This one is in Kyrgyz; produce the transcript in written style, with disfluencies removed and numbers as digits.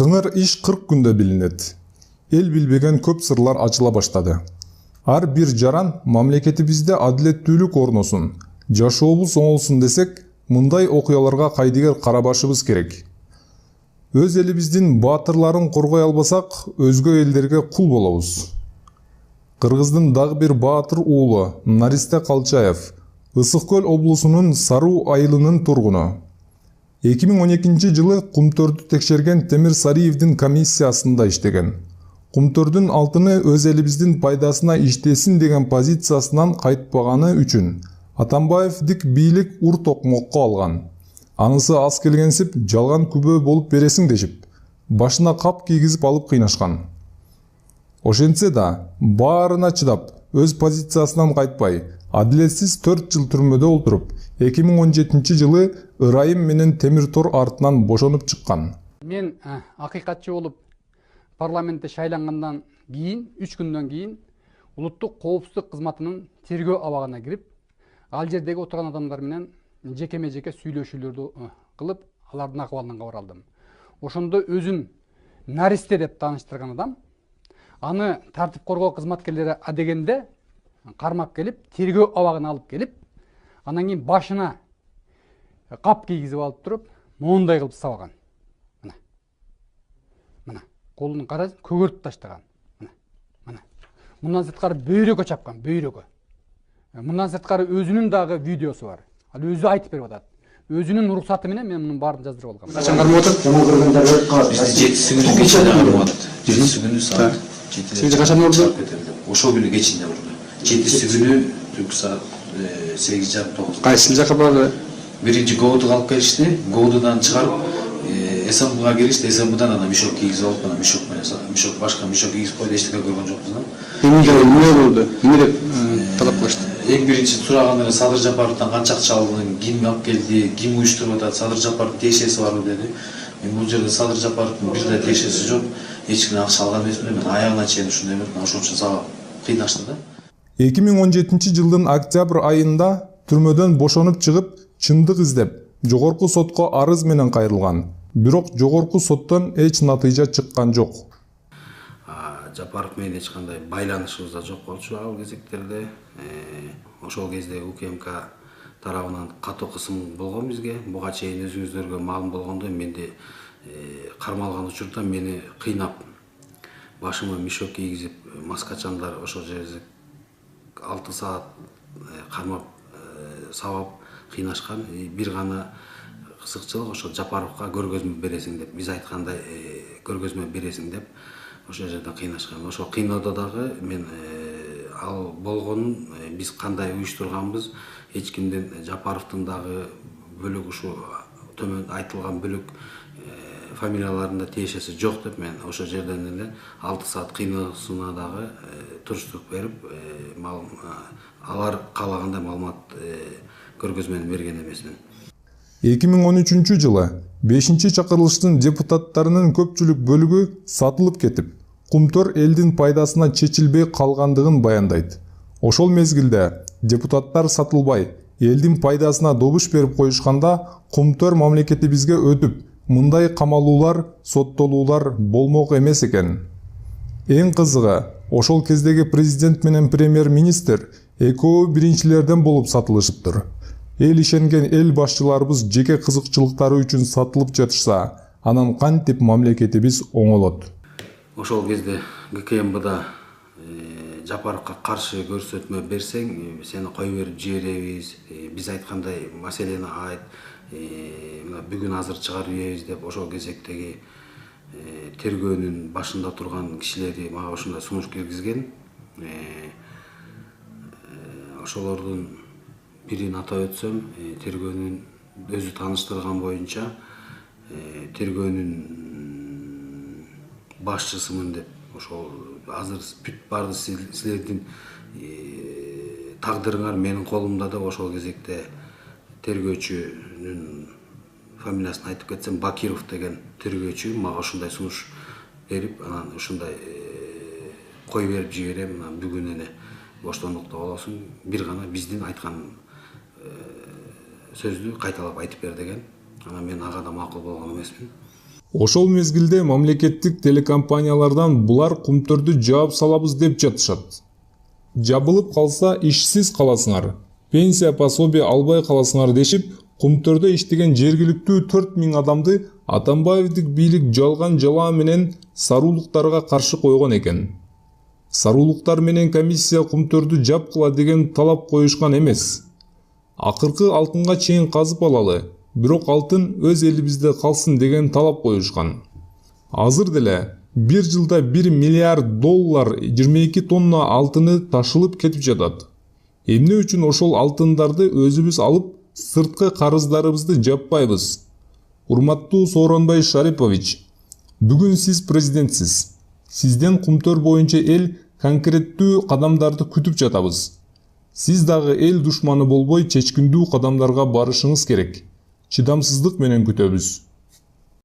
Кыңыр иш 40 күндө билинет. Эл билбеген көп сырлар ачыла баштады. Ар бир жаран мамлекетибизде адилеттүүлүк орносун, жашообуз оңолсун десек, мындай окуяларга кайдыгер карабашыбыз керек. Өз элибиздин баатырларын коргой албасак, өзгө элдерге кул болобуз. Кыргыздын дагы бир баатыр уулу Наристе Калчаев Ысык Көл облусунун Саруу айылынын тургуну. 2012 жылы Кумтөрдү текшерген Темир Сариевдин комиссиясында иштеген. Кумтөрдүн алтыны өз элибиздин пайдасына иштесин деген позициясынан кайтпаганы үчүн Атамбаев дик бийлик ур токмокко алган. Анысы аз келгенсип жалган күбө болуп бересиң дешип, башына кап кийгизип алып кыйнашкан. Ошентсе да, баарына чыдап, өз позициясынан кайтпай, адилетсиз 4 жыл түрмөдө олтуруп, 2017 жылы Ырайым менен Темир Тор артынан бошонуп чыккан. Мен акыйкатчы болуп парламентте шайлангандан кийин 3 күндөн кийин улуттук коопсуздук кызматынын тергөө абагына кирип, ал жердеги отурган адамдар менен жекеме-жеке сүйлөшүүлөрдү кылып, алардын акыбалынан кабар алдым. Ошондо өзүн Наристе деп тааныштырган адам аны тартип коргоо кызматкерлери адегенде кармап келип, тергөө абагына алып келип, анан кийин башына кап кийгизип алып туруп, моундай кылып сабаган. Мына, колун караңыз, көгөртүп таштаган. Мына. Мындан сырткары бөйрөгө чапкан, бөйрөгө. Мындан сырткары өзүнүн дагы видеосу бар. Ал өзү айтып берип атат. Өзүнүн уруксаты менен мен мунун баарын жаздырып алгам. Качан кармап атат? Жаман көргөндөр өлүп калат. Бизди 7 күнү кечинде кармап атат. 7 күнү саат 7-де. Сизди качан урду? Ошол күнү кечинде урду. 7 күнү түнкү саат 8:30-9. Кайсы жака барды? Биринчи ГОУДга алып келишти. ГОУДдан чыгарып СМБга келишти. СМБдан ана мишок кийгизип алып, ана мишок менен мишок башка мишок кийгизип койду, эчтеке көргөн жокпуз да. Эмне болду? Эмне деп талап кылышты? Эң биринчи сураган эле Садыр Жапаровдон канча акча алдың, ким алып келди, ким уюштуруп атат, Садыр Жапаровдун тиешеси барбы деди. Мен бул жерде Садыр Жапаровдун бир да тиешеси жок. Эч кимден акча алган эмесмин. Мен аягына чейин ушундай эмес, ошон үчүн сага кыйнашты да. 2017 жылдын октябрь айында түрмөдөн бошонуп чыгып, чындык издеп, жогорку сотко арыз менен кайрылган. Бирок жогорку соттон эч натыйжа чыккан жок. Жапаров менен эч кандай байланышыбыз да жок болчу ал кезектерде. Ошол кезде УКМК тарабынан катуу кысым болгон бизге. Буга чейин өзүңүздөргө маалым болгондой, менде кармалган учурда мени кыйнап, башыма мишок кийгизип, маскачандар ошол жерде 6 саат кармап, сабап, кыйнашкан. Бир гана кызыкчылык ошо Жапаровка көргөзмө бересиң деп, биз айткандай көргөзмө бересиң деп ошол жерден кыйнашкан. Ошол кыйноодо дагы мен ал болгонун биз кандай уюштурганбыз, эч кимден Жапаровдун дагы бөлөк ушу төмөн айтылган бөлөк фамилияларында тиешеси жок деп мен ошол жерден эле 6 саат кыйноосуна дагы туруштук берип, алар каалагандай маалымат көргөзмөнү берген эмесмин. 2013 жылы 5-чакырылыштын депутаттарынын көпчүлүк бөлүгү сатылып кетип, Кумтөр элдин пайдасына чечилбей калгандыгын баяндайт. Ошол мезгилде депутаттар сатылбай, элдин пайдасына добуш берип коюшканда, Кумтөр мамлекетибизге өтүп, мындай камалуулар, соттолуулар болмок эмес экен. Эң кызыгы, ошол кездеги президент менен премьер-министр экөө биринчилерден болуп сатылышыптыр. Эл ишенген эл башчыларыбыз жеке кызыкчылыктары үчүн сатылып жатышса, анан кантип мамлекетибиз оңолот? Ошол кезде ГКМБда Жапаровка каршы көрсөтмө берсең, сени кой берип жиберебиз, биз айткандай маселени айт, бүгүн азыр чыгарып ийебиз деп ошол кезектеги тергөөнүн башында турган кишилери мага ошондой сунуш киргизген. Ошолордун бирин атап өтсөм, тергөөнүн өзү тааныштырган боюнча тергөөнүн башчысымын деп, ошол азыр бүт баарды силердин тагдырыңар менин колумда деп ошол кезекте тергөөчүнүн фамилиясын айтып кетсем, Бакиров деген тергөөчү мага ошондой сунуш берип, анан ушундай кой берип жиберем, бүгүн эле боштондукта болосуң, бир гана биздин айткан сөздү кайталап айтып бер деген. Анан мен ага да макул болгон эмесмин. Ошол мезгилде мамлекеттик телекомпаниялардан булар кумтөрдү жаап салабыз деп жатышат. Жабылып калса ишсиз каласыңар, пенсия пособие албай каласыңар дешип, кумтөрдө иштеген жергиликтүү 4000 адамды Атамбаевдик бийлик жалган жалаа менен саруулуктарга каршы койгон экен. Саруулуктар менен комиссия кумтөрдү жапкыла деген талап коюшкан эмес. Акыркы алтынга чейин казып алалы, бирок алтын өз элибизде калсын деген талап коюшкан. Азыр деле бир жылда $1 миллиард 22 тонна алтыны ташылып кетип жатат. Эмне үчүн ошол алтындарды өзүбүз алып, сырткы карыздарыбызды жаппайбыз? Урматтуу Сооронбай Шарипович, бүгүн сиз президентсиз. Сизден кумтөр боюнча эл конкреттүү кадамдарды күтүп жатабыз. Сиз дагы эл душманы болбой чечкиндүү кадамдарга барышыңыз керек. Чыдамсыздык менен күтөбүз.